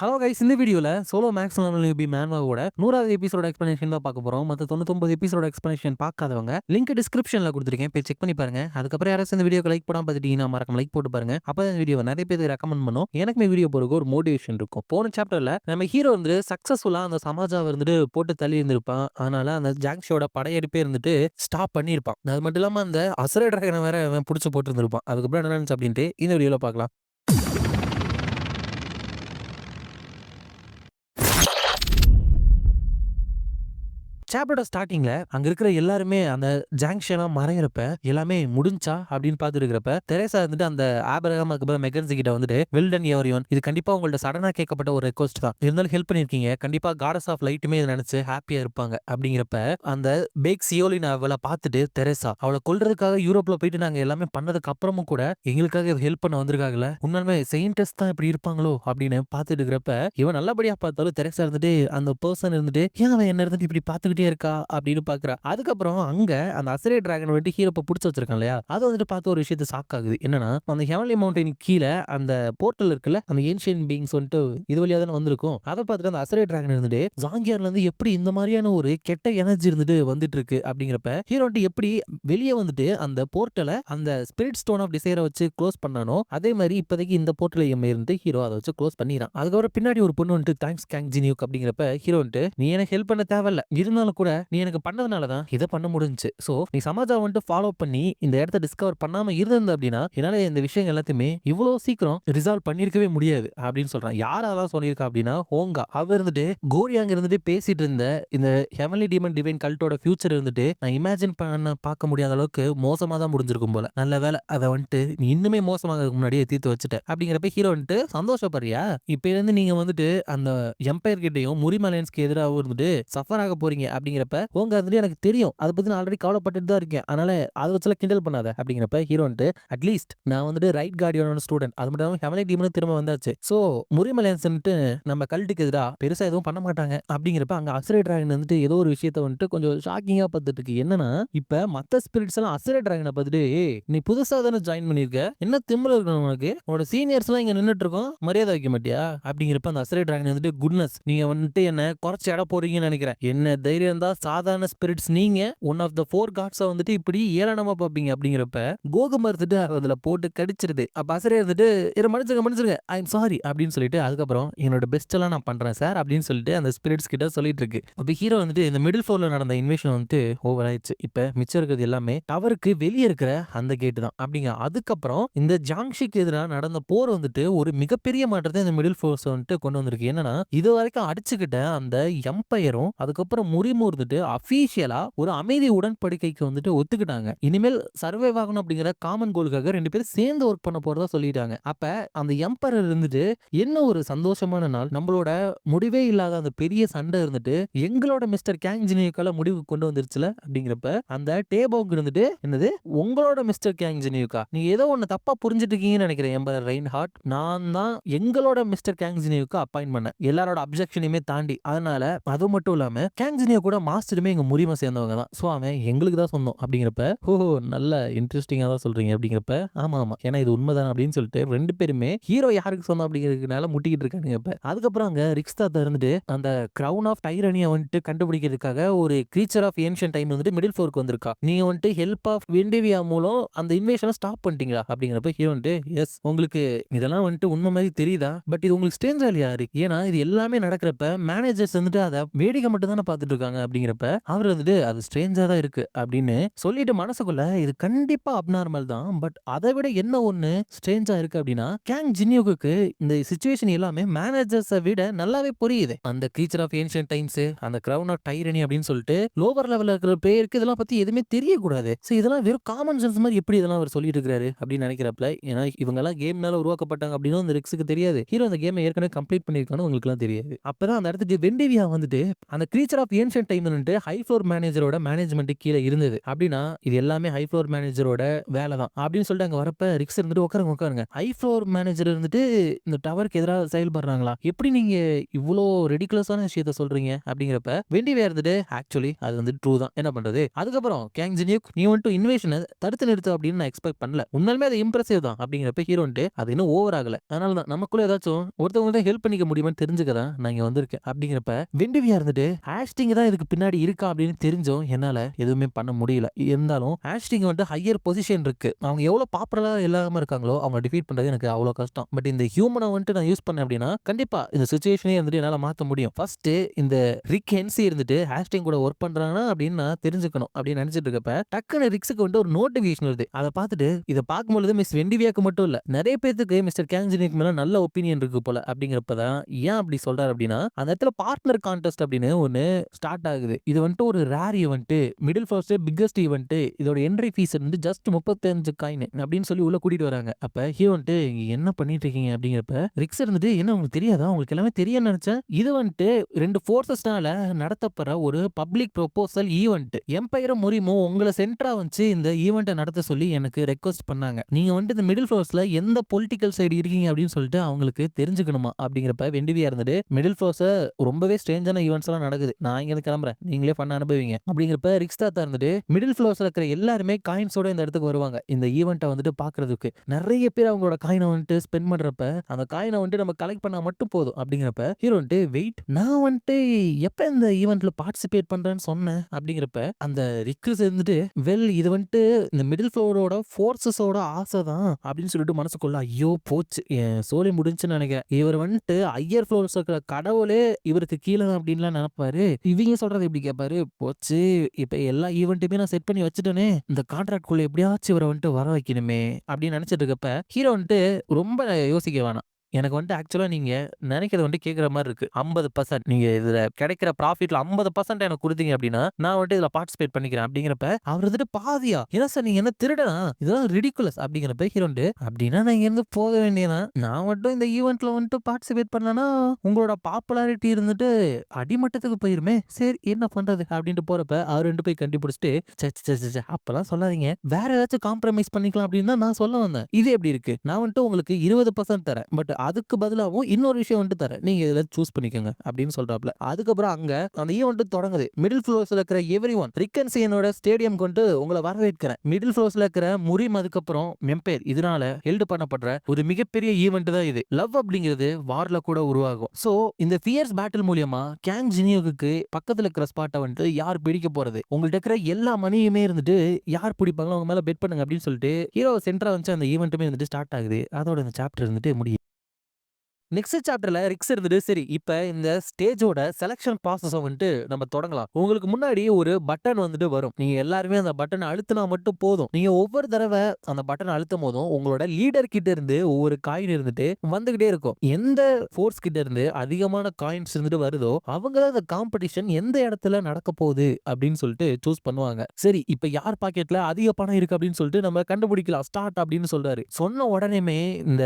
Hello guys, இந்த வீடியோல solo maths B மேன்வாவோட 100வது எபிசோட எக்ஸ்பிளனேஷன் தான் பார்க்க போறோம். மத்த 99 எபிசோட எக்ஸ்பிளனேஷன் பார்க்காதவங்க லிங்க் டிஸ்கிரிப்ஷன்ல கொடுத்துருக்கேன், போய் செக் பண்ணி பாருங்க. அதுக்கப்புறம் யாராச்சும் இந்த வீடியோக்கு லைக் பண்ணாம பார்த்துட்டீங்கன்னா மறக்காம லைக் போட்டு பாருங்க. அப்போ இந்த வீடியோ நிறைய பேருக்கு ரெக்கமெண்ட் பண்ணும், எனக்குமே வீடியோ போறதுக்கு ஒரு மோட்டிவேஷன் இருக்கும். போன சாப்டர்ல நம்ம ஹீரோ வந்து சக்சஸ்ஃபுல்லா அந்த சமாஜாவை இருந்துட்டு போட்டு தள்ளி இருந்திருப்பான். அதனால அந்த ஜாங்ஷோட படையெடுப்பே இருந்துட்டு ஸ்டாப் பண்ணியிருப்பான். அது மட்டும் இல்லாம அந்த அசுர டிராகனை வேற அவன் பிடிச்சி போட்டு இருந்திருப்பான். அதுக்கப்புறம் என்ன நடந்துச்சு அப்படின்ட்டு இந்த வீடியோல பார்க்கலாம். சாப்டரோட ஸ்டார்டிங்ல அங்க இருக்கிற எல்லாருமே அந்த ஜாங்ஷனா மறையிறப்ப எல்லாமே முடிஞ்சா அப்படின்னு பார்த்துட்டு இருக்கிறப்ப தெரேசா வந்துட்டு அந்த ஆபிரகாம் அதுக்கப்புறம் மெகன்சி கிட்ட வந்துட்டு வெல்டன் எவரியோன், இது கண்டிப்பா உங்கள்ட்ட சடனா கேட்கப்பட்ட ஒரு ரெக்வஸ்ட் தான், இருந்தாலும் ஹெல்ப் பண்ணிருக்கீங்க, கண்டிப்பா காடஸ் ஆஃப் லைட்டுமே இதை நினைச்சு ஹாப்பியா இருப்பாங்க அப்படிங்கிறப்ப அந்த பேக் சியோலின் அவளை பார்த்துட்டு தெரேசா அவளை கொல்றதுக்காக யூரோப்ல போயிட்டு நாங்க எல்லாமே பண்ணதுக்கு அப்புறமும் கூட எங்களுக்காக ஹெல்ப் பண்ண வந்திருக்காங்கல்ல, உண்மையுமே செயின்டஸ் தான் இப்படி இருப்பாங்களோ அப்படின்னு பார்த்துட்டு இருக்கிறப்ப இவன் நல்லபடியா பார்த்தாலும் தெரேசா இருந்துட்டு அந்த பர்சன் இருந்துட்டு ஏன் அவன் என்ன இருந்துட்டு இப்படி பார்த்துக்கிட்டே இருக்கா அப்படின்னு பாக்குறா. அதுக்கப்புறம் அங்க அந்த அசரே டிராகன் வந்துட்டு ஹீரோ புடிச்சு வச்சிருக்கான் இல்லையா, அதை வந்துட்டு பார்த்து ஒரு விஷயத்தை ஷாக் ஆகுது. என்னன்னா அந்த ஹெவன்லி மவுண்டன் கீழே அந்த போர்ட்டல் இருக்குல்ல, அந்த ஏன்ஷியன் பீயிங்ஸ் வந்துட்டு இது வழியா தானே வந்திருக்கும். அதை பார்த்துட்டு அந்த அசரே டிராகன் இருந்துட்டு ஜாங்கியார்ல இருந்து எப்படி இந்த மாதிரியான ஒரு கெட்ட எனர்ஜி இருந்துட்டு வந்துட்டு இருக்கு அப்படிங்கிறப்ப ஹீரோ வந்துட்டு எப்படி வெளியே வந்துட்டு அந்த போர்ட்டலை அந்த ஸ்பிரிட் ஸ்டோன் ஆஃப் டிசைரை வச்சு க்ளோஸ் பண்ணானோ அதே மாதிரி இப்போதைக்கு இந்த போர்ட்டல் இருந்து ஹீரோ அதை வச்சு க்ளோஸ் பண்ணிடுறான். அதுக்கப்புறம் பின்னாடி ஒரு பொண்ணு வந்துட்டு தேங்க்ஸ் கேங் ஜினியூக் அப்படிங்கிறப்ப ஹீரோ வந்துட்டு நீ எனக்கு ஹெல்ப் பண்ண தேவையில்ல, இருந்தாலும் கூட நீ எனக்கு பண்ணதுனால தான் இதை பண்ண முடிஞ்சுச்சு. சோ நீ சமாஜா வந்துட்டு ஃபாலோ பண்ணி இந்த இடத்த டிஸ்கவர் பண்ணாம இருந்த அப்படின்னா என்னால இந்த விஷயங்கள் எல்லாத்தையுமே இவ்வளவு சீக்கிரம் ரிசால்வ் பண்ணிருக்கவே முடியாது அப்படின்னு சொல்றான். யார் அதான் சொல்லியிருக்கா அப்படின்னா ஹோங்கா. அவர் இருந்துட்டு கோரியாங்க இருந்துட்டு பேசிட்டு இருந்த இந்த ஹெவன்லி டீமன் டிவைன் கல்ட்டோட ஃபியூச்சர் இருந்துட்டு நான் இமேஜின் பண்ண பார்க்க முடியாத அளவுக்கு மோசமா தான் முடிஞ்சிருக்கும் போல. நல்ல வேலை அதை வந்துட்டு நீ இன்னுமே மோசமாகிறதுக்கு முன்னாடியே தீர்த்து வச்சுட்ட அப்படிங்கிறப்ப ஹீரோ வந்துட்டு சந்தோஷப்படுறியா, இப்ப இருந்து நீங்க வந்துட்டு அந்த எம்பையர் கிட்டையும் முரிமலையன்ஸ்க்கு எதிராக இருந்துட்டு சஃபர் ஆக போறீங்க அப்படிங்கிறப்ப உங்க வந்துட்டு எனக்கு தெரியும், அதை பத்தி நான் ஆல்ரெடி கவலைப்பட்டு தான் இருக்கேன், அதனால அதை வச்சுலாம் கிண்டல் பண்ணாத அப்படிங்கிறப்ப ஹீரோ வந்துட்டு அட்லீஸ்ட் நான் வந்துட்டு ரைட் கார்டியனோட ஸ்டூடெண்ட், அது மட்டும் இல்லாமல் ஹெவன்லி டீமனும் திரும்ப வந்தாச்சு, சோ முரிமலையன்ஸ் வந்துட்டு நம்ம கல்ட்டுக்கு எதிராக பெருசா எதுவும் பண்ண மாட்டாங்க அப்படிங்கிறப்ப அங்க அசுரே டிராகன் வந்துட்டு ஏதோ ஒரு விஷயத்த வந்துட்டு கொஞ்சம் ஷாக்கிங்கா பார்த்துட்டு இருக்கு. என்னன்னா இப்ப மத்த ஸ்பிரிட்ஸ் எல்லாம் அசுரே டிராகனை பார்த்துட்டு ஏய் நீ புதுசா தானே ஜாயின் பண்ணிருக்க, என்ன திமிர இருக்கணும் உனக்கு, உன்னோட சீனியர்ஸ் எல்லாம் இங்க நின்னுட்டு இருக்கோம், மரியாதை வைக்க மாட்டியா அப்படிங்கிறப்ப அந்த அசுரே டிராகன் வந்துட்டு குட்னஸ் நீங்க வந்துட்டு என்ன குறைச்சு இட போறீங்கன்னு நினைக்கிறேன், என்ன தைரியம் தான் சாதாரண ஸ்பிரிட்ஸ் நீங்க ஒன் ஆஃப் த 4 காட்ஸை வந்துட்டு இப்படி ஏளனமா பார்ப்பீங்க அப்படிங்கிறப்ப கோகம் இருந்துட்டு அதுல போட்டு கடிச்சிருது. அப்ப அசரே இருந்துட்டு இதை மன்னிச்சிருங்க ஐ எம் சாரி அப்படின்னு சொல்லிட்டு அதுக்கப்புறம் என்னோட பெஸ்ட் எல்லாம் நான் பண்றேன் சார் அப்படின்னு சொல்லிட்டு அந்த ஸ்பிரிட்ஸ் கிட்ட சொல்லிட்டு இருக்கு. அப்ப ஹீரோ வந்துட்டு இந்த மிடில் ஃப்ளோர்ல நடந்த இன்வேஷன் வந்துட்டு ஓவர் ஆயிடுச்சு, இப்ப மிச்சம் இருக்கிறது எல்லாமே டவருக்கு வெளியே இருக்கிற அந்த கேட்டு தான் அப்படிங்க. அதுக்கப்புறம் இந்த ஜாங்ஷிக்கு எதிராக நடந்த போர் வந்துட்டு ஒரு மிகப்பெரிய மாற்றத்தை இந்த மிடில் ஃபோர்ஸ் வந்துட்டு கொண்டு வந்திருக்கு. என்னன்னா இது வரைக்கும் அடிச்சுக்கிட்ட அந்த எம்பையரும் அதுக்கப்புறம் முறிமு இருந்துட்டு அபிஷியலா ஒரு அமைதி உடன்படிக்கைக்கு வந்துட்டு ஒத்துக்கிட்டாங்க. இனிமேல் சர்வைவ் ஆகணும் அப்படிங்கிற காமன் கோலுக்காக ரெண்டு பேரும் சேர்ந்து ஒர்க் பண்ண போறதா சொல்லிட்டாங்க. அப்ப அந்த எம்பரர் இருந்துட்டு என்ன ஒரு சந்தோஷமான நாள், நம்மளோட முடிவே இல்லாத அந்த பெரிய சண்டை இருந்துட்டு எங்களோட மிஸ்டர் கேங் ஜினியூக்கால முடிவு கொண்டு வந்துருச்சுல அப்படிங்கிறப்ப அந்த டேபோக்கு இருந்துட்டு என்னது உங்களோட மிஸ்டர் கேங் ஜினியூக்கா, நீங்க ஏதோ ஒன்னு தப்பா புரிஞ்சுட்டு இருக்கீங்கன்னு நினைக்கிறேன் எம்பரர் ரெயின்ஹார்ட், நான் தான் எங்களோட மிஸ்டர் கேங் ஜினியூக்கு அப்பாயின்ட் பண்ணேன் எல்லாரோட அப்ஜெக்ஷனையுமே தாண்டி, அதனால அது மட்டும் இல்லாம கேங் ஜினியோ கூட மாஸ்டருமே எங்க முறிமை சேர்ந்தவங்க தான், சோ அவன் எங்களுக்கு தான் சொந்தம் அப்படிங்கிறப்ப ஓஹோ நல்ல இன்ட்ரெஸ்டிங்கா தான் சொல்றீங்க அப்படிங்கிறப்ப ஆமா ஆமா ஏன்னா இது உண்மைதான் அப்படின்னு சொல்லிட்டு ரெண்டு பேருமே ஹீரோ யாருக்கு சொந்தம் அப்படிங்கிறதுனால முட்டிக்கிட்டு இருக்கானுங்க. இப்ப அதுக்கப்புறம் அங்க ரிக்ஸ்தாத்தா இருந்துட்டு அந்த கிரவுன் ஆஃப் டைரனியை வந்துட்டு கண்டுபிடிக்கிறதுக்காக ஒரு கிரீச்சர் ஆஃப் ஏன்ஷியன்ட் டைம் வந்துட்டு மிடில் ஃபோருக்கு வந்திருக்கா, நீங்க வந்துட்டு ஹெல்ப் ஆஃப் வெண்டிவியா மூலம் அந்த இன்வேஷனை ஸ்டாப் பண்ணிட்டீங்களா அப்படிங்கிறப்ப ஹீரோ வந்துட்டு எஸ் உங்களுக்கு இதெல்லாம் வந்துட்டு உண்மை மாதிரி தெரியுதா, பட் இது உங்களுக்கு ஸ்ட்ரேஞ்சா இல்லையா இருக்கு, ஏன்னா இது எல்லாமே நடக்கிறப்ப மேனேஜர்ஸ் வந்துட்டு அதை வேடிக்கை மட்டும் தானே பார்த்துட்டு இருக்காங்க அப்படிங்கிறப்ப அவர் வந்துட்டு அது ஸ்ட்ரேஞ்சா தான் இருக்கு அப்படின்னு சொல்லிட்டு மனசுக்குள்ள இது கண்டிப்பா அப்நார்மல் தான், பட் அதை விட என்ன ஒண்ணு ஸ்ட்ரேஞ்சா இருக்கு அப்படின்னா கேங் ஜினியோக்கு இந்த சிச்சுவேஷன் எல்லாமே மேனேஜர்ஸை விட நல்லாவே புரியுது. அந்த கிரீச்சர் ஆஃப் ஏன்ஷியன்ட் டைம்ஸ் அந்த கிரவுன் ஆஃப் டைரனி அப்படின்னு சொல்லிட்டு லோவர் லெவல்ல இருக்கிற பேருக்கு இதெல்லாம் பத்தி எதுவுமே தெரியக்கூடாது, சோ இதெல்லாம் வெறும் காமன் சென்ஸ் மாதிரி எப்படி இதெல்லாம் அவர் சொல்லிட்டு இருக்காரு அப்படின்னு நினைக்கிறப்ப, ஏன்னா இவங்க எல்லாம் கேம்னால உருவாக்கப்பட்டாங்க அப்படின்னு அந்த ரிக்ஸுக்கு தெரியாது, ஹீரோ அந்த கேமை ஏற்கனவே கம்ப்ளீட் பண்ணிருக்கானு உங்களுக்கு எல்லாம் தெரியாது. அப்பதான் அந்த இடத்துக்கு வெண்டிவியா வந்துட்டு அந்த creature of ancient at time வந்துட்டு ஹை ஃப்ளோர் மேனேஜரோட மேனேஜ்மெண்ட் கீழ இருந்தது. அப்படின்னா இது எல்லாமே ஹை ஃப்ளோர் மேனேஜரோட வேலை தான் அப்படின்னு சொல்லிட்டு அங்க வரப்ப ரிக்ஸ் இருந்துட்டு உட்காருங்க உட்காருங்க. ஹை ஃப்ளோர் மேனேஜர் இருந்துட்டு இந்த டவருக்கு எதிரா செயல்படுறாங்களா? எப்படி நீங்க இவ்ளோ ரெடிகுலஸான விஷயத்த சொல்றீங்க? அப்படிங்கிறப்ப வெண்டிவே இருந்துட்டு ஆக்சுவலி அது வந்து ட்ரூ தான். என்ன பண்றது? அதுக்கப்புறம் கேங் ஜின்யூக் நீ வந்துட்டு இன்வேஷனை தடுத்து நிறுத்து அப்படின்னு நான் எக்ஸ்பெக்ட் பண்ணல. உண்மையாலுமே அது இம்ப்ரெசிவ் தான் அப்படிங்கிறப்ப ஹீரோ வந்துட்டு அது இன்னும் ஓவர் ஆகல. அதனால தான் நமக்குள்ள ஏதாச்சும் ஒருத்தவங்க ஹெல்ப் பண்ணிக்க முடியுமான்னு தெரிஞ்சுக்க தான் நான் இங்க வந்திருக்கேன் அப்படிங்கிறப்ப வெண்டிவியா இருந்துட்டு ஹேஸ்டிங் தான் இதுக்கு பின்னாடி இருக்கா அப்படின்னு தெரிஞ்சும் என்னால எதுவுமே பண்ண முடியல. இருந்தாலும் ஹேஸ்டிங் வந்துட்டு ஹையர் பொசிஷன் இருக்கு. அவங்க எவ்வளவு பாப்புலரா இல்லாம இருக்காங்களோ அவங்க டிஃபீட் பண்றது எனக்கு அவ்வளவு கஷ்டம். பட் இந்த ஹியூமனை வந்துட்டு நான் யூஸ் பண்ணேன் அப்படின்னா கண்டிப்பா இந்த சிச்சுவேஷனே வந்துட்டு என்னால மாத்த முடியும். ஃபர்ஸ்ட் இந்த ரிக் ஹென்சி இருந்துட்டு ஹேஸ்டிங் கூட ஒர்க் பண்றானா அப்படின்னு நான் தெரிஞ்சுக்கணும் அப்படின்னு நினைச்சிட்டு இருக்கப்ப டக்குனு ரிக்ஸுக்கு வந்து ஒரு நோட்டிபிகேஷன் வருது. அதை பார்த்துட்டு இதை பார்க்கும்போது மிஸ் வெண்டிவியாக்கு மட்டும் இல்ல நிறைய பேருக்கு மிஸ்டர் கேங்ஜினிக் மேல நல்ல ஒப்பீனியன் இருக்கு போல. அப்படிங்கிறப்பதான் ஏன் அப்படி சொல்றாரு அப்படின்னா அந்த இடத்துல பார்ட்னர் கான்டெஸ்ட் அப்படின்னு ஒன்னு ஸ்டார்ட் ஆகுது. இது வந்துட்டு ஒரு rare event, middle first biggest event. இதோட என்ட்ரி ஃபீஸ் வந்து ஜஸ்ட் 35 காயின் அப்படின்னு சொல்லி உள்ள கூட்டிட்டு வராங்க. அப்ப ஹீரோ வந்துட்டு என்ன பண்ணிட்டு இருக்கீங்க அப்படிங்கிறப்ப ரிக்ஸ் இருந்துட்டு என்ன உங்களுக்கு தெரியாதா? உங்களுக்கு எல்லாமே தெரியும் நினைச்சேன். இது வந்துட்டு 2 ஃபோர்சஸ்னால நடத்தப்படுற ஒரு பப்ளிக் ப்ரொபோசல் ஈவென்ட். எம்பையரும் முரிமோ உங்களை சென்டரா வச்சு இந்த ஈவெண்ட்டை நடத்த சொல்லி எனக்கு ரெக்வஸ்ட் பண்ணாங்க. நீங்க வந்துட்டு இந்த மிடில் ஃபோர்ஸ்ல எந்த பொலிட்டிக்கல் சைடு இருக்கீங்க அப்படின்னு சொல்லிட்டு அவங்களுக்கு தெரிஞ்சுக்கணுமா அப்படிங்கிறப்ப வெண்டிவியா இருந்துட்டு மிடில் ஃபோர்ஸ் ரொம்பவே ஸ்ட்ரேஞ்சான ஈவெண்ட்ஸ் எல்லாம் நடக்குது. நான் இங்க இருந்து கிளம்புறேன். நீங்களே பண்ண அனுபவிங்க அப்படிங்கிறப்ப ரிக்ஸ் தாத்தா இருந்துட்டு மிடில் ஃப்ளோர்ஸ்ல இருக்கிற எல்லாருமே காயின்ஸோட இந்த இடத்துக்கு வருவாங்க. இந்த ஈவெண்ட்டை வந்துட்டு பாக்குறதுக்கு நிறைய பேர் அவங்களோட காயினை வந்துட்டு ஸ்பெண்ட் பண்றப்ப அந்த காயினை வந்துட்டு நம்ம கலெக்ட் பண்ணா மட்டும் போதும். அப்படிங்கிறப்ப ஹீரோ வந்துட்டு வெயிட் நான் வந்துட்டு எப்ப இந்த ஈவெண்ட்ல பார்ட்டிசிபேட் பண்றேன்னு சொன்னேன் அப்படிங்கிறப்ப அந்த ரிக்ஸ் இருந்துட்டு வெல் இது வந்துட்டு இந்த மிடில் ஃப்ளோரோட ஃபோர்ஸஸோட ஆசை தான் அப்படின்னு சொல்லிட்டு மனசுக்குள்ள ஐயோ போச்சு என் சோலி முடிஞ்சுன்னு நினைக்கிறேன். இவர் வந்துட்டு ஹையர் ஃப்ளோர்ஸ் இருக்கிற கடவுளே இவருக்கு கீழே தான் அப்படின்லாம் நினைப்பாரு. இவங்க சொல்றது எப்படி கேட்பாரு? போச்சு இப்ப எல்லா ஈவெண்ட்டுமே நான் செட் பண்ணி வச்சுட்டேனே, இந்த கான்ட்ராக்ட் குள்ள எப்படியாச்சும் இவரை வந்துட்டு வர வைக்கணுமே அப்படின்னு நினைச்சிட்டு இருக்கப்ப ஹீரோ வந்துட்டு ரொம்ப யோசிக்க வேணாம். எனக்கு வந்துட்டு ஆக்சுவலா நீங்க நினைக்கிறது வந்துட்டு கேட்கிற மாதிரி இருக்கு. 50% நீங்க இதுல கிடைக்கிற ப்ராஃபிட்ல 50% எனக்கு கொடுத்தீங்க அப்படின்னா நான் வந்துட்டு இதுல பார்ட்டிசிபேட் பண்ணிக்கிறேன் அப்படிங்கிறப்ப அவர் வந்துட்டு பாதியா என்ன சார் நீங்க என்ன திருடனா? இதெல்லாம் ரிடிகுலஸ் அப்படிங்கிறப்ப ஹீரோ வந்துட்டு அப்படின்னா நான் இங்க இருந்து போக வேண்டியதான். நான் மட்டும் இந்த ஈவெண்ட்ல வந்துட்டு பார்ட்டிசிபேட் பண்ணனா உங்களோட பாப்புலாரிட்டி இருந்துட்டு அடிமட்டத்துக்கு போயிருமே. சரி என்ன பண்றது அப்படின்ட்டு போறப்ப அவர் 2 போய் கண்டுபிடிச்சிட்டு அப்பெல்லாம் சொல்லாதீங்க. வேற ஏதாச்சும் காம்ப்ரமைஸ் பண்ணிக்கலாம் அப்படின்னு தான் நான் சொல்ல வந்தேன். இது எப்படி இருக்கு? நான் வந்துட்டு உங்களுக்கு 20% தரேன். பட் அதுக்கு பதிலாவும் இன்னொரு விஷயம் வந்துட்டு தரேன். நீங்க இதுல சூஸ் பண்ணிக்கோங்க அப்படின்னு சொல்றாப்ல. அதுக்கப்புறம் அங்க அந்த ஈவெண்ட் தொடங்குது. மிடில் ஃப்ளோர்ஸ்ல இருக்கிற எவரிஒன் ரிக்கன்சியனோட ஸ்டேடியம் கொண்டு உங்களை வரவேற்கிறேன். மிடில் ஃப்ளோர்ஸ்ல இருக்கிற முரிம் அதுக்கப்புறம் எம்பையர் இதனால ஹெல்ட் பண்ணப்படுற ஒரு மிகப்பெரிய ஈவெண்ட் தான் இது. லவ் அப்படிங்கிறது வார்ல கூட உருவாகும். சோ இந்த ஃபியர்ஸ் பேட்டில் மூலமா கேங் ஜினியோக்கு பக்கத்துல இருக்கிற ஸ்பாட்டை வந்துட்டு யார் பிடிக்க போறது? உங்கள்ட்ட இருக்கிற எல்லா மணியுமே இருந்துட்டு யார் பிடிப்பாங்களோ அவங்க மேல பெட் பண்ணுங்க அப்படின்னு சொல்லிட்டு ஹீரோ சென்டரா வந்து அந்த ஈவெண்ட்டுமே வந்துட்டு ஸ்டார்ட் ஆகுது. அதோட இந்த சாப்டர் இருந்துட்டு முடியுது. நெக்ஸ்ட் சாப்டர்ல ரிக்ஸ் இருந்துட்டு சரி இப்ப இந்த ஸ்டேஜோட செலக்ஷன் ப்ராசஸ் வந்துட்டு நம்ம தொடங்கலாம். உங்களுக்கு முன்னாடி ஒரு பட்டன் வந்துட்டு வரும். நீங்க எல்லாருமே அந்த பட்டன் அழுத்தினா மட்டும் போதும். நீங்க ஒவ்வொரு தடவை அந்த பட்டன் அழுத்தும் போதும் உங்களோட லீடர் கிட்ட இருந்து ஒவ்வொரு காயின் இருந்துட்டு வந்துகிட்டே இருக்கும். எந்த ஃபோர்ஸ் கிட்ட இருந்து அதிகமான காயின்ஸ் இருந்துட்டு வருதோ அவங்க தான் இந்த காம்படிஷன் எந்த இடத்துல நடக்க போகுது அப்படின்னு சொல்லிட்டு சூஸ் பண்ணுவாங்க. சரி இப்ப யார் பாக்கெட்ல அதிக பணம் இருக்கு அப்படின்னு சொல்லிட்டு நம்ம கண்டுபிடிக்கலாம். ஸ்டார்ட் அப்படின்னு சொல்றாரு. சொன்ன உடனேமே இந்த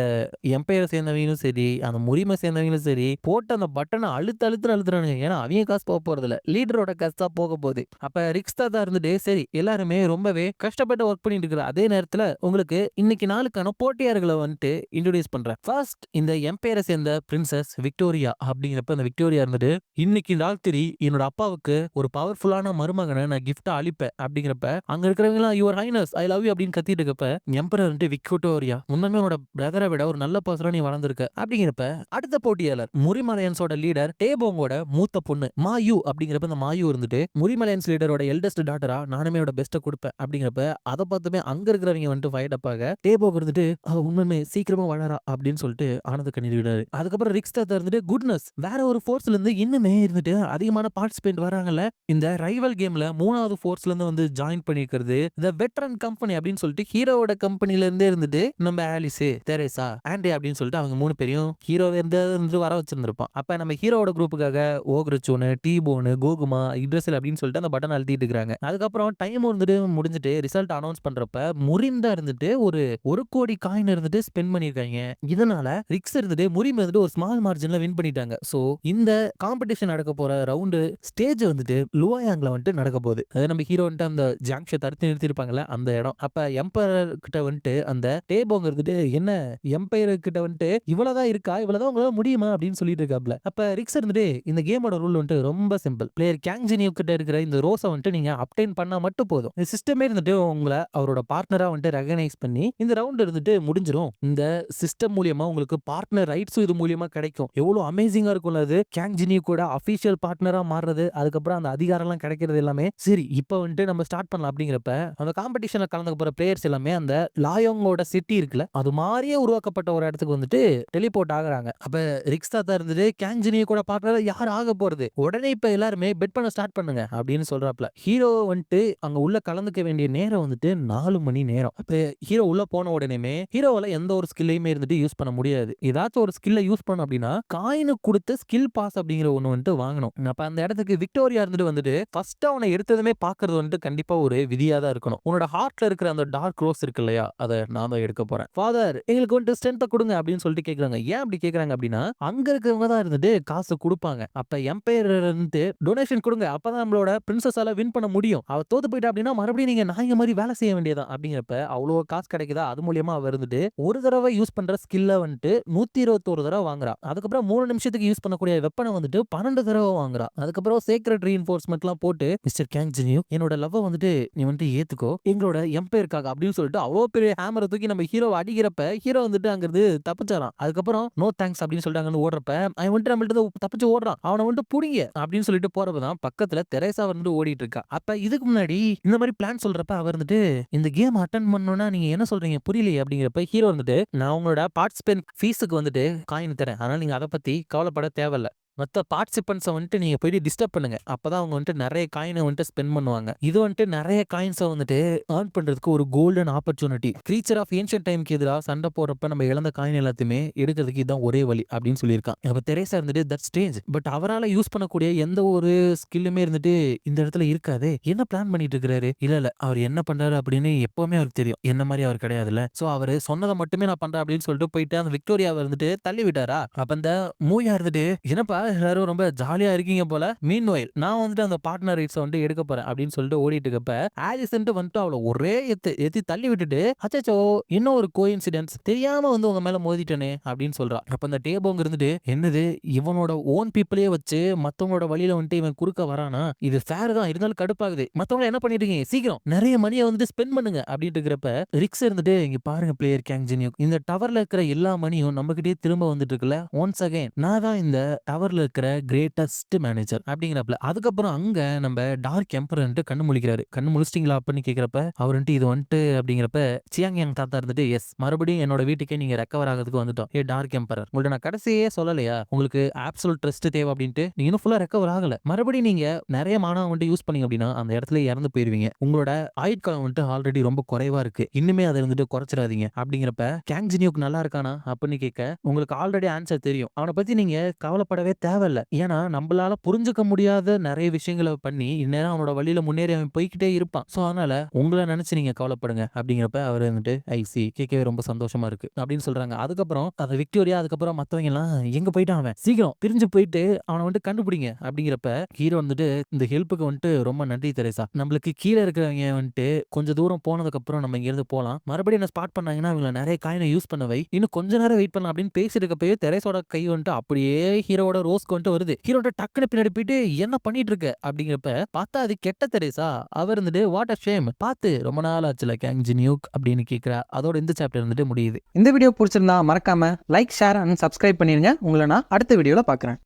எம்பையர் சேர்ந்தவங்களும் சரி அந்த உரிமை சேர்ந்தவங்களும் சரி போட்டு அந்த பட்டனை அழுத்துறானுங்க. ஏன்னா அவங்க காசு போக போறது இல்ல, லீடரோட காசு தான் போக போகுது. அப்ப ரிக்ஸ் தான் இருந்துட்டு சரி எல்லாருமே ரொம்பவே கஷ்டப்பட்டு ஒர்க் பண்ணிட்டு இருக்கிற அதே நேரத்துல உங்களுக்கு இன்னைக்கு நாளுக்கான போட்டியாளர்களை வந்துட்டு இன்ட்ரோடியூஸ் பண்றேன். ஃபர்ஸ்ட் இந்த எம்பையரை சேர்ந்த பிரின்சஸ் விக்டோரியா அப்படிங்கிறப்ப அந்த விக்டோரியா இருந்துட்டு இன்னைக்கு ராத்திரி என்னோட அப்பாவுக்கு ஒரு பவர்ஃபுல்லான மருமகனை நான் கிஃப்டா அளிப்பேன் அப்படிங்கிறப்ப அங்க இருக்கிறவங்க எல்லாம் your highness I love you அப்படின்னு கத்திட்டு இருக்கப்ப எம்பரர் வந்துட்டு விக்டோரியா முன்னமே உன்னோட பிரதரை விட ஒரு நல்ல பர்சனா நீ வளர்ந்துருக்க அப்படிங்கிறப்ப அடுத்த போட்டியாளர் முரிமலையன்ஸோட லீடர் டேபோங்கோட மூத்த பொண்ணு மாயு அப்படிங்கிறப்ப இந்த மாயு இருந்துட்டு முரிமலையன்ஸ் லீடரோட எல்டஸ்ட் டாட்டரா நானுமே பெஸ்ட்டை கொடுப்பேன் அப்படிங்கிறப்ப அதை பார்த்துமே அங்க இருக்கிறவங்க வந்துட்டு ஃபைட் அப்பாக டேபோக் இருந்துட்டு உண்மையுமே சீக்கிரமா வளரா அப்படின்னு சொல்லிட்டு ஆனந்த கண்ணீர் விடாரு. அதுக்கப்புறம் ரிக்ஸ் தாத்தா இருந்துட்டு குட்னஸ் வேற ஒரு ஃபோர்ஸ்ல இருந்து இன்னுமே இருந்துட்டு அதிகமான பார்ட்டிசிபேட் வராங்கல்ல இந்த ரைவல் கேம்ல 3வது ஃபோர்ஸ்ல இருந்து வந்து ஜாயின் பண்ணிக்கிறது இந்த வெட்டரன் கம்பெனி அப்படின்னு சொல்லிட்டு ஹீரோவோட கம்பெனில இருந்தே இருந்துட்டு நம்ம ஆலிஸ் தெரேசா ஆண்டி அப்படின்னு சொல்லிட்டு அவங்க 3 பேரையும் ஹீரோவே இருந்து வர வச்சிருந்திருப்பான். அப்ப நம்ம ஹீரோவோட குரூப்புக்காக ஓக்ரச்சோனு, டீபோனு, கோகுமா, இட்ரஸில் அப்படின்னு சொல்லிட்டு அந்த பட்டன் அழுத்திட்டு இருக்காங்க. அதுக்கப்புறம் டைம் வந்துட்டு முடிஞ்சுட்டு ரிசல்ட் அனௌன்ஸ் பண்றப்ப முரிந்தா இருந்துட்டு ஒரு 1,00,00,000 காயின் இருந்துட்டு ஸ்பெண்ட் பண்ணிருக்காங்க. இதனால ரிக்ஸ் இருந்துட்டு முரிம் வந்துட்டு ஒரு ஸ்மால் மார்ஜின்ல வின் பண்ணிட்டாங்க. சோ இந்த காம்படிஷன் நடக்க போற ரவுண்டு ஸ்டேஜ் வந்துட்டு லுவாயாங்ல வந்துட்டு நடக்க போகுது. அது நம்ம ஹீரோ வந்துட்டு அந்த ஜாங்ஷை தடுத்து நிறுத்திருப்பாங்கல்ல அந்த இடம். அப்ப எம்பரர் கிட்ட வந்துட்டு அந்த டேபோங்க இருந்துட்டு என்ன எம்பையர் கிட்ட வந்துட்டு இவ்வளவுதான் இருக்கா, இவ்வளவுதான் உங்களால முடியுமா அப்படின்னு சொல்லிட்டு இருக்காப்ல. அப்ப ரிக்ஸ் இருந்துட்டு இந்த கேமோட ரூல் வந்துட்டு ரொம்ப சிம்பிள். பிளேயர் கேங் ஜினியூ கிட்ட இருக்கிற இந்த ரோஸை வந்துட்டு நீங்க அப்டைன் பண்ணா மட்டும் போதும். இந்த சிஸ்டமே இருந்துட்டு உங்களை அவரோட பார்ட்னரா வந்துட்டு ரெகனைஸ் பண்ணி இந்த ரவுண்ட் இருந்துட்டு முடிஞ்சிரும். இந்த சிஸ்டம் மூலியமா உங்களுக்கு பார்ட்னர் ரைட்ஸும் இது மூலியமா கிடைக்கும். எவ்வளவு அமேசிங்கா இருக்கும்ல அது. கேங் ஜினியூ கூட அபிஷியல் பார்ட்னரா மாறுறது, அதுக்கப்புறம் அந்த அதிகாரம் எல்லாம் கிடைக்கிறது எல்லாமே. சரி இப்ப வந்துட்டு நம்ம ஸ்டார்ட் பண்ணலாம் அப்படிங்கிறப்ப அந்த காம்படிஷன்ல கலந்துக்க போற பிளேயர்ஸ் எல்லாமே அந்த லாயோங்கோட சிட்டி இருக்குல்ல அது மாதிரியே உருவாக்கப்பட்ட ஒரு இடத்துக்கு வந்துட்டு டெலிபோர்ட் ஆகுறாங்க. அப்ப ரிக்ஸ் தாத்தா இருந்துட்டு கேங் ஜினியூ கூட பார்ட்னர் யார் ஆக போறது, உடனே இப்ப எல்லாருமே பெட் பண்ண ஸ்டார்ட் பண்ணுங்க அப்படின்னு சொல்றாப்ல. ஹீரோ வந்துட்டு அங்க உள்ள கலந்துக்க வேண்டிய நேரம் வந்துட்டு 4 மணி நேரம். அப்ப ஹீரோ உள்ள போன உடனே ஹீரோவால எந்த ஒரு ஸ்கில்லையுமே இருந்துட்டு யூஸ் பண்ண முடியாது. ஏதாச்சும் ஒரு ஸ்கில்ல யூஸ் பண்ண அப்படின்னா காயினு கொடுத்து ஸ்கில் பாஸ் அப்படிங்கிற ஒண்ணு வந்துட்டு வாங்கணும். அப்ப அந்த இடத்துக்கு விக்டோரியா வந்துட்டு ஃபர்ஸ்ட் அவனை எடுத்ததுமே பாக்குறது வந்துட்டு கண்டிப்பா ஒரு விதியா தான் இருக்கணும். உன்னோட ஹார்ட்ல இருக்கிற அந்த டார்க் ரோஸ் இருக்கு இல்லையா, அதை நான் தான் எடுக்க போறேன். ஃபாதர் எங்களுக்கு வந்துட்டு ஸ்ட்ரென்த்தை கொடுங்க அப்படின்னு சொல்லிட்டு கேக்குறாங்க. ஏன் அப்படி கேக்குறாங்க அப்படின்னா அங்க இருக்கிறவங்க தான் இருந்துட்டு காசு கொடுப்பாங்க. அப்ப எம்பையர் இருந்து டொனேஷன் கொடுங்க, அப்பதான் நம்மளோட பிரின்சஸால வின் பண்ண முடியும். அவ தோத்து போயிட்டா அப்படின்னா மறுபடியும் நீங்க நாயங்க மாதிரி வேலை செய்ய வேண்டியதான் அப்படிங்கிறப்ப அவ்வளவு காசு கிடைக்குதா, அது மூலியமா அவ இருந்துட்டு ஒரு தடவை யூஸ் பண்ற ஸ்கில்ல வந்துட்டு 121 தடவை வாங்குறா. அதுக்கப்புறம் 3 நிமிஷத்துக்கு யூஸ் பண்ணக்கூடிய வெப்பனை வந்துட்டு 12 தடவை வாங்குறா. அதுக்கப்புறம் சீக்ரெட் ரீஇன்ஃபோர்ஸ்மெண்ட் எல்லாம் போட்டு மிஸ்டர் கேங் ஜினியூ என்னோட லவ் வந்துட்டு நீ வந்துட்டு ஏத்துக்கோ எங்களோட எம்பையருக்காக அப்படின்னு சொல்லிட்டு அவ்வளவு பெரிய ஹேமரை தூக்கி நம்ம ஹீரோ அடிக்கிறப்ப ஹீரோ வந்துட்டு அங்கிருந்து தப்பிச்சாராம். அதுக்கப்புறம் நோ தேங்க்ஸ் அப்படின்னு சொல்லிட்டு அங்க ஓடுறப்ப அவன் வந்துட்டு நம்மள்ட்ட தப்பிச்சு ஓடுறான். அவனை வந்துட்டு புடிங்க அப்படின்னு சொல்லிட்டு போறப்பதான் பக்கத்துல தெரேசா வந்துட்டு ஓடிட்டு இருக்கா. அப்ப இதுக்கு முன்னாடி இந்த மாதிரி பிளான் சொல்றப்ப அவர் வந்துட்டு இந்த கேம் அட்டன் பண்ணணும்னா நீங்க என்ன சொல்றீங்க புரியலையே அப்படிங்கிறப்ப ஹீரோ வந்துட்டு நான் உங்களோட பார்ட்டிசிபென்ட் ஃபீஸுக்கு வந்துட்டு காயின் தரேன், அதனால நீங்க அதை பத்தி கவலைப்பட தேவையில்ல. மற்ற பார்ட்டிசிபென்ட்ஸை வந்துட்டு நீங்க போயிட்டு டிஸ்டர்ப் பண்ணுங்க, அப்பதான் அவங்க வந்துட்டு நிறைய காயினை வந்துட்டு ஸ்பெண்ட் பண்ணுவாங்க. இது வந்துட்டு நிறைய காயின்ஸை வந்துட்டு ஏர்ன் பண்றதுக்கு ஒரு golden opportunity. Creature of ancient டைம்க்கு எதிராக சண்டை போடுறப்ப நம்ம இழந்த காயின் எல்லாத்தையுமே எடுக்கிறதுக்கு இதுதான் ஒரே வழி அப்படின்னு சொல்லியிருக்கான். அப்ப தெரேசா இருந்துட்டு தட் ஸ்டேஜ் பட் அவரால் யூஸ் பண்ணக்கூடிய எந்த ஒரு ஸ்கில்லுமே இருந்துட்டு இந்த இடத்துல இருக்காது. என்ன பிளான் பண்ணிட்டு இருக்கிறாரு, இல்ல அவர் என்ன பண்றாரு அப்படின்னு எப்பவுமே அவருக்கு தெரியும். என்ன மாதிரி அவர் கிடையாதுல்ல. சோ அவரு சொன்னதை மட்டுமே நான் பண்றேன் அப்படின்னு சொல்லிட்டு போயிட்டு அந்த விக்டோரியாவை வந்துட்டு தள்ளி விட்டாரா. அப்ப அந்த மூயா இருந்துட்டு என்னப்பா எல்லாரும் ரொம்ப ஜாலியா இருக்கீங்க போல, மீன் வயல் நான் வந்துட்டு அந்த பார்ட்னர் ரைட்ஸ் வந்துட்டு எடுக்க போறேன் அப்படின்னு சொல்லிட்டு ஓடிட்டு இருக்கப்ப ஆலிசன்ட் வந்துட்டு அவளை ஒரே எத்தி தள்ளி விட்டுட்டு அச்சோ இன்னும் ஒரு கோஇன்சிடென்ஸ் தெரியாம வந்து உங்க மேல மோதிட்டனே அப்படின்னு சொல்றா. அப்ப அந்த டேபோங்க இருந்துட்டு என்னது இவனோட ஓன் பீப்புளே வச்சு மத்தவங்களோட வழியில வந்துட்டு இவன் குறுக்க வரானா, இது ஃபேர் தான் இருந்தாலும் கடுப்பாகுது, மத்தவங்க என்ன பண்ணிட்டு இருக்கீங்க சீக்கிரம் நிறைய மணியை வந்துட்டு ஸ்பெண்ட் பண்ணுங்க அப்படின்னு இருக்கிறப்ப ரிக்ஸ் இருந்துட்டு இங்க பாருங்க பிளேயர் கேங் ஜினியூ இந்த டவர்ல இருக்கிற எல்லா மணியும் நம்ம கிட்டே திரும்ப வந்துட்டு இருக்குல்ல, ஒன்ஸ் அகைன் நான் தான் இந்த டவர்ல இருக்கிற கிரேட்டஸ்ட் மேனேஜர் அப்படிங்கிறப்ப அதுக்கப்புறம் அங்க நம்ம டார்க் எம்பரர் கண்ணு முழிக்கிறாரு. கண்ணு முழிச்சிட்டீங்களா அப்படின்னு கேக்குறப்ப அவர் இது வந்துட்டு அப்படிங்கிறப்ப சியாங் யாங் தாத்தா இருந்துட்டு எஸ் மறுபடியும் என்னோட வீட்டுக்கே நீங்க ரெக்கவர் ஆகிறதுக்கு வந்துட்டோம். ஏ டார்க் எம்பரர் உங்கள்ட்ட நான் கடைசியே சொல்லலையா உங்களுக்கு ஆப்சல்யூட் ட்ரஸ்ட் தேவை அப்படின்ட்டு, நீங்க இன்னும் ஃபுல்லா ரெக்கவர் ஆகல, மறுபடியும் நீங்க நிறைய மானம் வந்துட்டு யூஸ் பண்ணீங்க அப்படின்னா அந்த இடத்துல இறந்து போயிருவீங்க. உங்களோட ஆயுட்காலம் வந்துட்டு ஆல்ரெடி ரொம்ப குறைவா இருக்கு, இன்னுமே அதை இருந்துட்டு குறைச்சிடாதீங்க அப்படிங்கிறப்ப கேங் ஜினியூக்கு நல்லா இருக்கானா அப்படின்னு கேட்க உங்களுக்கு ஆல்ரெடி ஆன்சர் தெரியும், அவனை பத்தி நீங்க கவலைப்படவே தேவையில்ல, ஏன்னா நம்மளால புரிஞ்சுக்க முடியாத நிறைய விஷயங்களை பண்ணி இந்நேரம் அவனோட வழியில முன்னேறி அவன் போய்கிட்டே இருப்பான். சோ அதனால உங்களை நினைச்சு நீங்க கவலைப்படுங்க அப்படிங்கிறப்ப அவர் வந்துட்டு ஐசி கேட்கவே ரொம்ப சந்தோஷமா இருக்கு அப்படின்னு சொல்றாங்க. அதுக்கப்புறம் அந்த விக்டோரியா அதுக்கப்புறம் மத்தவங்க எல்லாம் எங்க போயிட்டான் அவன் சீக்கிரம் பிரிஞ்சு போயிட்டு அவனை வந்துட்டு கண்டுபிடிங்க அப்படிங்கிறப்ப ஹீரோ வந்துட்டு இந்த ஹெல்ப்புக்கு வந்துட்டு ரொம்ப நன்றி தெரேசா, நம்மளுக்கு கீழே இருக்கிறவங்க வந்துட்டு கொஞ்சம் தூரம் போனதுக்கு அப்புறம் நம்ம இங்க இருந்து போலாம், மறுபடியும் என்ன ஸ்பாட் பண்ணாங்கன்னா இவங்க நிறைய காயினை யூஸ் பண்ண வை, இன்னும் கொஞ்ச நேரம் வெயிட் பண்ணலாம் அப்படின்னு பேசிட்டு இருக்கப்பவே தெரேசோட கை வந்துட்டு அப்படியே ஹீரோட ரோஸ்க்கு வந்துட்டு வருது. ஹீரோட டக்குனு பின்னாடி போயிட்டு என்ன பண்ணிட்டு இருக்க அப்படிங்கிறப்ப பார்த்தா அது கெட்ட தெரேசா. அவர் இருந்துட்டு வாட் அ ஷேம் பார்த்து ரொம்ப நாள் ஆச்சுல கேங் ஜினியூக் அப்படின்னு கேட்கிறா. அதோட இந்த சாப்டர் வந்துட்டு முடியுது. இந்த வீடியோ பிடிச்சிருந்தா மறக்காம லைக் ஷேர் அண்ட் சப்ஸ்கிரைப் பண்ணிருங்க. உங்களை நான் அடுத்த வீடியோல பாக்குறேன்.